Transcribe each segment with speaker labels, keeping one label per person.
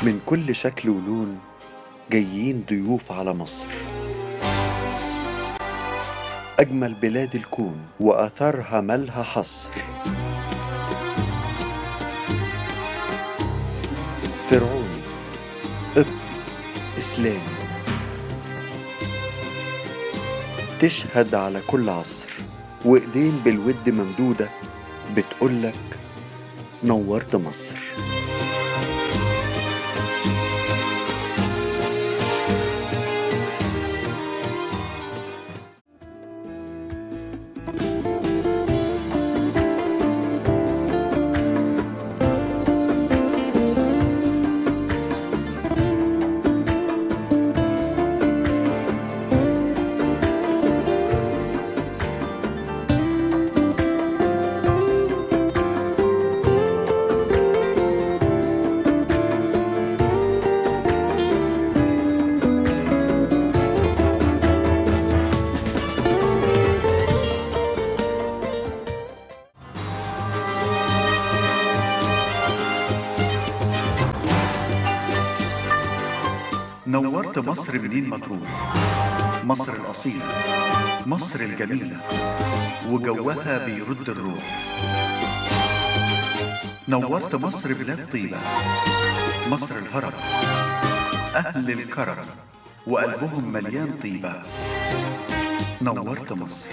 Speaker 1: من كل شكل ولون جايين ضيوف على مصر، أجمل بلاد الكون وآثارها مالها حصر. فرعوني، قبطي، إسلامي، تشهد على كل عصر، وإيدين بالود ممدودة بتقولك نورت مصر.
Speaker 2: نورت مصر منين ما تروح، مصر الأصيلة، مصر الجميلة، وجوها بيرد الروح. نورت مصر بلاد طيبة، مصر الهرم، أهل الكرم وقلبهم مليان طيبة. نورت مصر.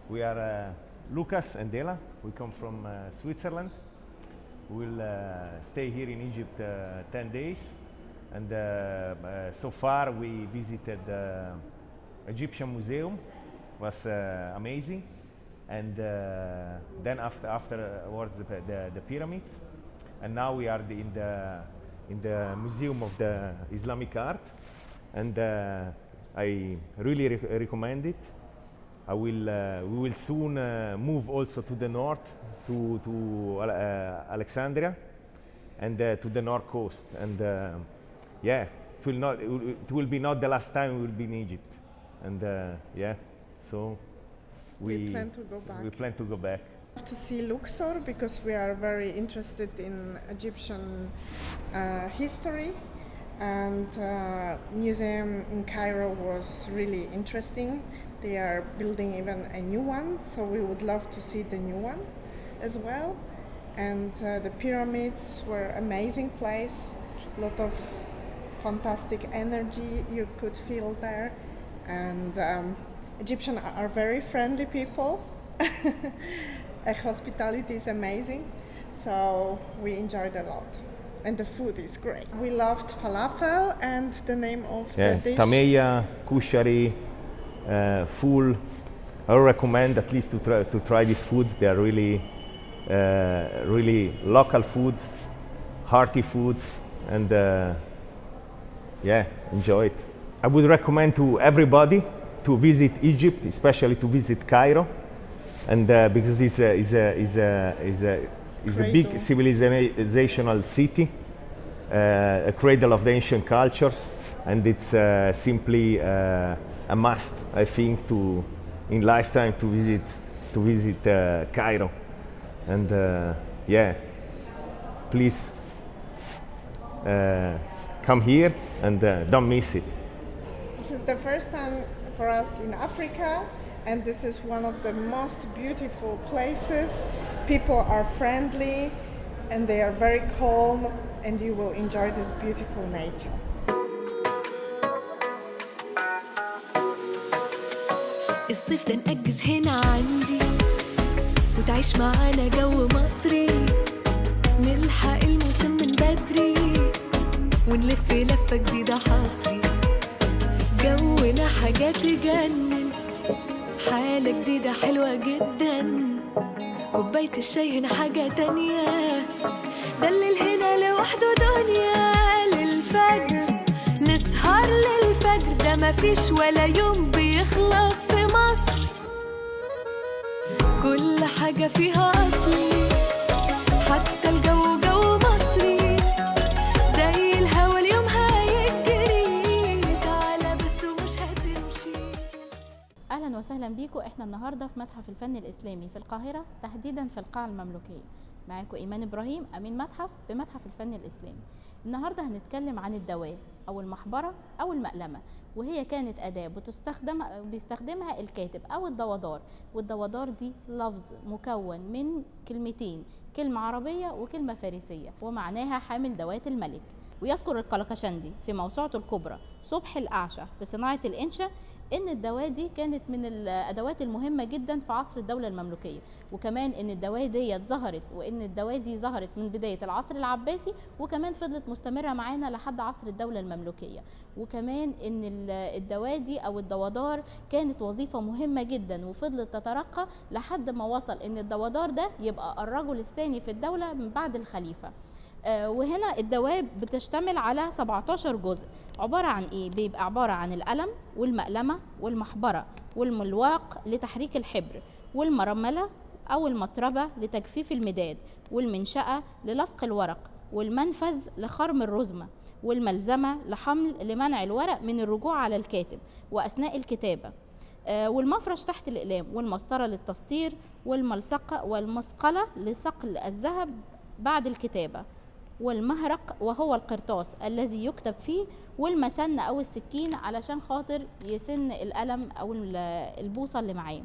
Speaker 3: We are Lucas and Dela. We come from Switzerland. We'll stay here in Egypt 10 days. And so far we visited the Egyptian Museum. It was amazing. And then afterwards the pyramids. And now we are in the Museum of the Islamic Art. And I really recommend it. We will soon move also to the north, to Alexandria, and to the north coast. And yeah, it will be not the last time we will be in Egypt. And yeah, so we plan to go back. We plan to go back
Speaker 4: to see Luxor because we are very interested in Egyptian history. And museum in Cairo was really interesting. They are building even a new one, so we would love to see the new one as well. And the pyramids were amazing place. A lot of fantastic energy you could feel there. And Egyptians are very friendly people. Hospitality is amazing, so we enjoyed a lot. And the food is great. We loved falafel and the name of the dish.
Speaker 3: Tameya, kushari, full. I recommend at least to try these foods. They are really local food, hearty food, and yeah, enjoy it. I would recommend to everybody to visit Egypt, especially to visit Cairo, and because it's a big civilizational city, a cradle of the ancient cultures, and it's simply a must, I think, in lifetime to visit Cairo. And yeah, please come here and don't miss it.
Speaker 4: This is the first time for us in Africa, and this is one of the most beautiful places. People are friendly and they are very calm, and you will enjoy this beautiful nature.
Speaker 5: الصيف ده نأجز هنا عندي وتعيش معانا جو مصري، نلحق الموسم من بدري ونلف لفة جديدة حصري، جونا حاجات تجنن، حالة جديدة حلوة جدا، كوباية الشاي هنا حاجة تانية، ده الليل هنا لوحده دنيا، للفجر نسهر للفجر، ده مفيش ولا يوم بيخلص في مصر، كل حاجة فيها أصلي،
Speaker 6: وسهلا بيكم. احنا النهارده في متحف الفن الاسلامي في القاهره، تحديدا في القاعه المملوكيه. معاكم ايمان ابراهيم، امين متحف بمتحف الفن الاسلامي. النهارده هنتكلم عن الدواة او المحبره او المقلمه، وهي كانت اداه بيستخدمها الكاتب او الدوادار. والدوادار دي لفظ مكون من كلمتين، كلمه عربيه وكلمه فارسيه، ومعناها حامل دوات الملك. ويذكر القلقشندي في موسوعته الكبرى صبح الأعشى في صناعة الإنشاء إن الدواة دي كانت من الأدوات المهمة جدا في عصر الدولة المملوكية، وكمان إن الدواة دي ظهرت من بداية العصر العباسي، وكمان فضلت مستمرة معانا لحد عصر الدولة المملوكية. وكمان إن الدواة دي أو الدوادار كانت وظيفة مهمة جدا، وفضلت تترقى لحد ما وصل إن الدوادار ده يبقى الرجل الثاني في الدولة من بعد الخليفة. وهنا الدواب بتشتمل على 17 جزء، عبارة عن ايه؟ بيبقى عبارة عن القلم والمقلمة والمحبرة والملواق لتحريك الحبر، والمرملة او المطربة لتجفيف المداد، والمنشأة للصق الورق، والمنفذ لخرم الرزمة، والملزمة لمنع الورق من الرجوع على الكاتب وأثناء الكتابة، والمفرش تحت الأقلام، والمسطرة للتسطير، والملصقة والمسقلة لصقل الذهب بعد الكتابة، والمهرق وهو القرطاس الذي يكتب فيه، والمسن أو السكين علشان خاطر يسن القلم أو البوصة اللي معاه.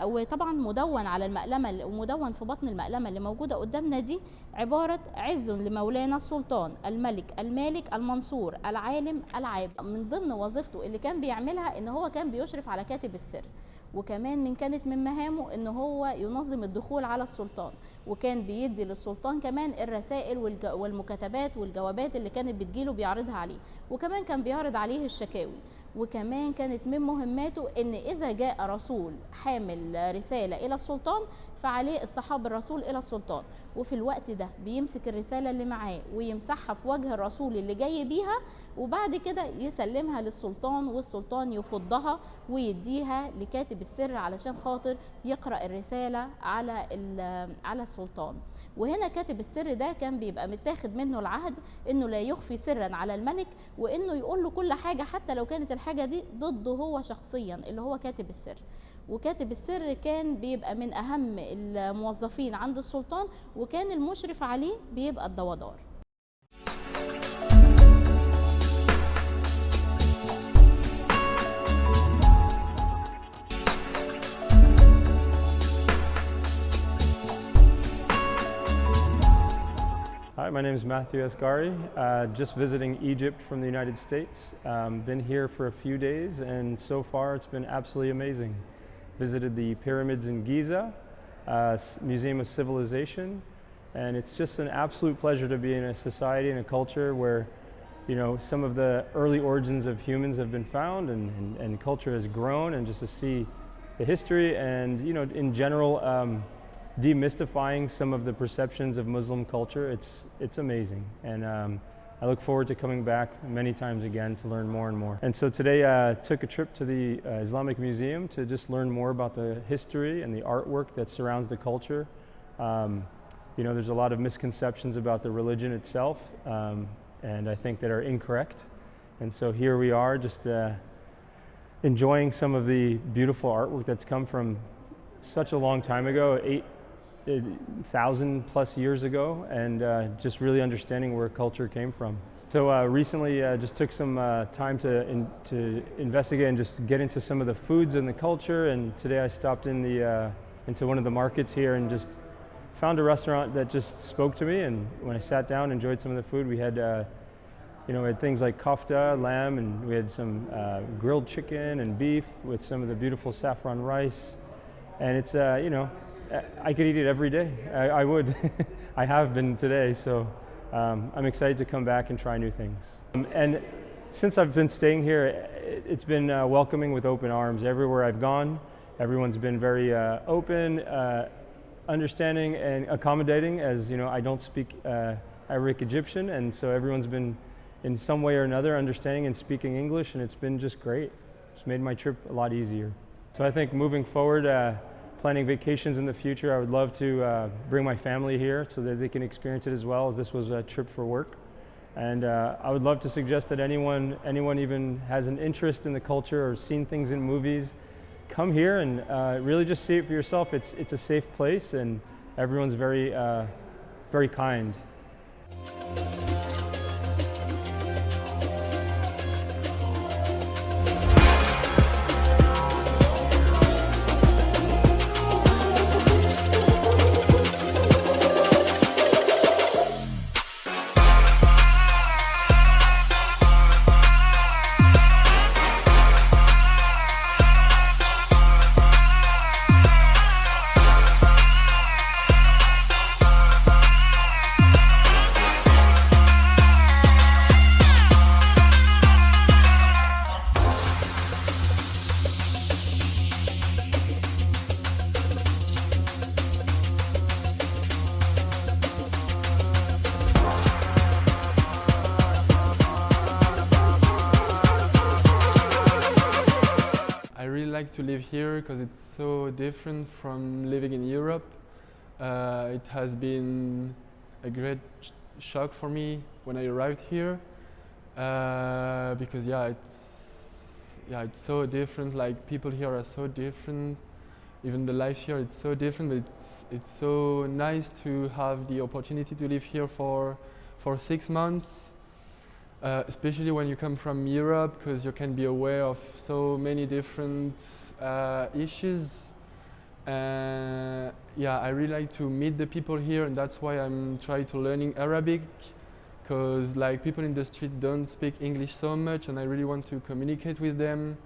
Speaker 6: وطبعا مدون على المقلمة، ومدون في بطن المقلمة اللي موجودة قدامنا دي عبارة عز لمولانا السلطان الملك المالك المنصور العالم العابد. من ضمن وظيفته اللي كان بيعملها ان هو كان بيشرف على كاتب السر، وكمان كانت من مهامه ان هو ينظم الدخول على السلطان، وكان بيدي للسلطان كمان الرسائل والمكاتبات والجوابات اللي كانت بتجيله بيعرضها عليه، وكمان كان بيعرض عليه الشكاوي. وكمان كانت من مهماته ان اذا جاء رسول حامل رسالة الى السلطان فعليه اصطحاب الرسول الى السلطان، وفي الوقت ده بيمسك الرسالة اللي معاه ويمسحها في وجه الرسول اللي جاي بيها، وبعد كده يسلمها للسلطان، والسلطان يفضها ويديها لكاتب السر علشان خاطر يقرأ الرسالة على السلطان. وهنا كاتب السر ده كان بيبقى متاخد منه العهد انه لا يخفي سرا على الملك، وانه يقول له كل حاجة حتى لو كانت الحاجة دي ضده هو شخصيا اللي هو كاتب السر. وكاتب السر كان بيبقى من اهم الموظفين عند السلطان، وكان المشرف عليه بيبقى الدوادار.
Speaker 7: Hi, my name is Matthew Asghari, just visiting Egypt from the United States. Been here for a few days, and so far it's been absolutely amazing. Visited the pyramids in Giza, Museum of Civilization, and it's just an absolute pleasure to be in a society and a culture where, you know, some of the early origins of humans have been found, and culture has grown, and just to see the history and, you know, in general, demystifying some of the perceptions of Muslim culture. It's amazing, and I look forward to coming back many times again to learn more and more. And so today I took a trip to the Islamic Museum to just learn more about the history and the artwork that surrounds the culture. You know, there's a lot of misconceptions about the religion itself, and I think that are incorrect. And so here we are just enjoying some of the beautiful artwork that's come from such a long time ago, 8,000 plus years ago, and just really understanding where culture came from. So recently just took some time to investigate and just get into some of the foods and the culture, and today I stopped into one of the markets here and just found a restaurant that just spoke to me, and when I sat down, enjoyed some of the food. We had you know, we had things like kofta, lamb, and we had some grilled chicken and beef with some of the beautiful saffron rice, and it's you know, I could eat it every day. I would. I have been today, so I'm excited to come back and try new things. And since I've been staying here, it's been welcoming with open arms. Everywhere I've gone, everyone's been very open, understanding, and accommodating. As you know, I don't speak Arabic Egyptian, and so everyone's been in some way or another understanding and speaking English, and it's been just great. It's made my trip a lot easier. So I think moving forward, planning vacations in the future, I would love to bring my family here so that they can experience it as well, as this was a trip for work. And I would love to suggest that anyone even has an interest in the culture or seen things in movies, come here and really just see it for yourself. It's a safe place and everyone's very kind.
Speaker 8: To live here because it's so different from living in Europe. It has been a great shock for me when I arrived here because it's so different. Like people here are so different. Even the life here it's so different. But it's so nice to have the opportunity to live here for 6 months. Especially when you come from Europe, because you can be aware of so many different issues. I really like to meet the people here, and that's why I'm trying to learning Arabic, because like people in the street don't speak English so much, and I really want to communicate with them.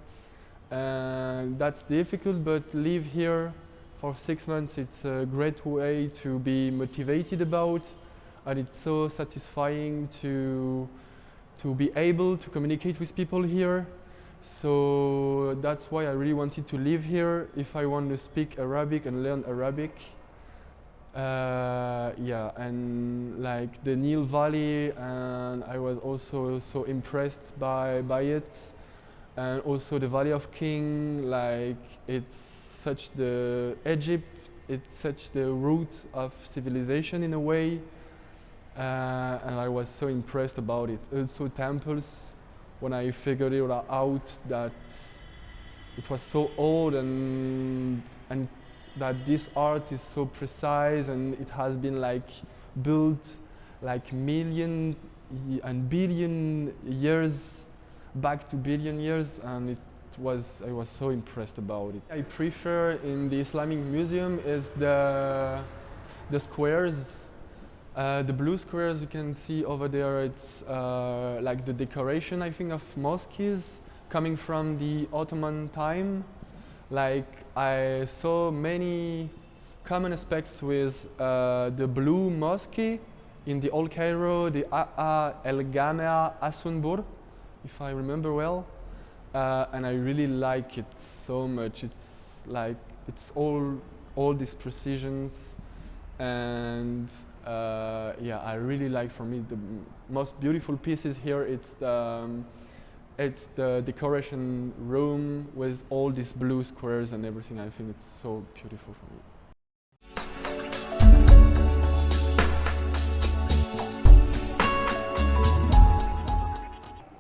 Speaker 8: That's difficult, but live here for 6 months, it's a great way to be motivated about, and it's so satisfying to be able to communicate with people here. So that's why I really wanted to live here if I want to speak Arabic and learn Arabic. And like the Nile Valley, and I was also so impressed by it. And also the Valley of Kings, like it's such the Egypt, it's such the root of civilization in a way. And I was so impressed about it. Also temples, when I figured it out that it was so old and that this art is so precise, and it has been like built like million and billion years, back to billion years, and I was so impressed about it. I prefer in the Islamic museum is the squares. The blue squares you can see over there, it's like the decoration, I think, of mosques coming from the Ottoman time. Like I saw many common aspects with the blue mosque in the Old Cairo, the El Gamea Asunbur, if I remember well. And I really like it so much. It's like, it's all these precisions, and I really like, for me, the most beautiful pieces here, it's the decoration room with all these blue squares and everything. I think it's so beautiful for me.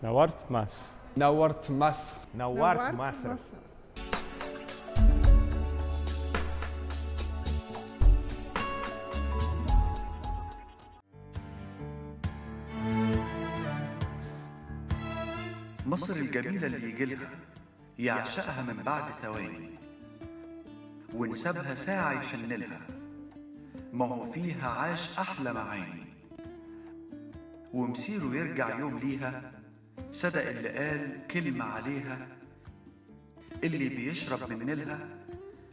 Speaker 7: نورت مصر.
Speaker 8: نورت مصر.
Speaker 3: نورت مصر.
Speaker 2: مصر الجميلة اللي يجيلها يعشقها من بعد ثواني، ونسابها ساعة يحنلها، ما هو فيها عاش أحلى معاني، ومسيره يرجع يوم ليها، صدق اللي قال كلمة عليها، اللي بيشرب من نيلها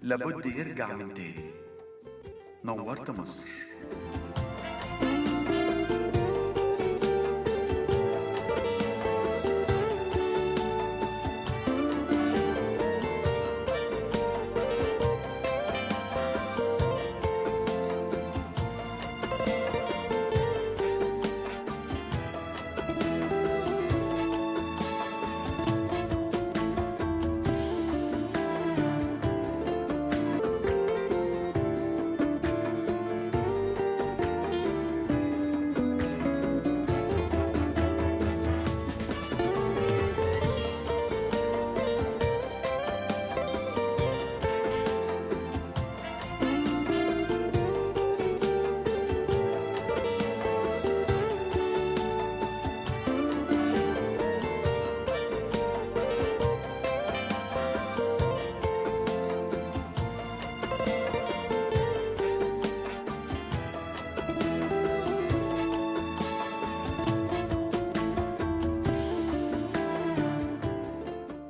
Speaker 2: لابد يرجع من تاني. نورت مصر.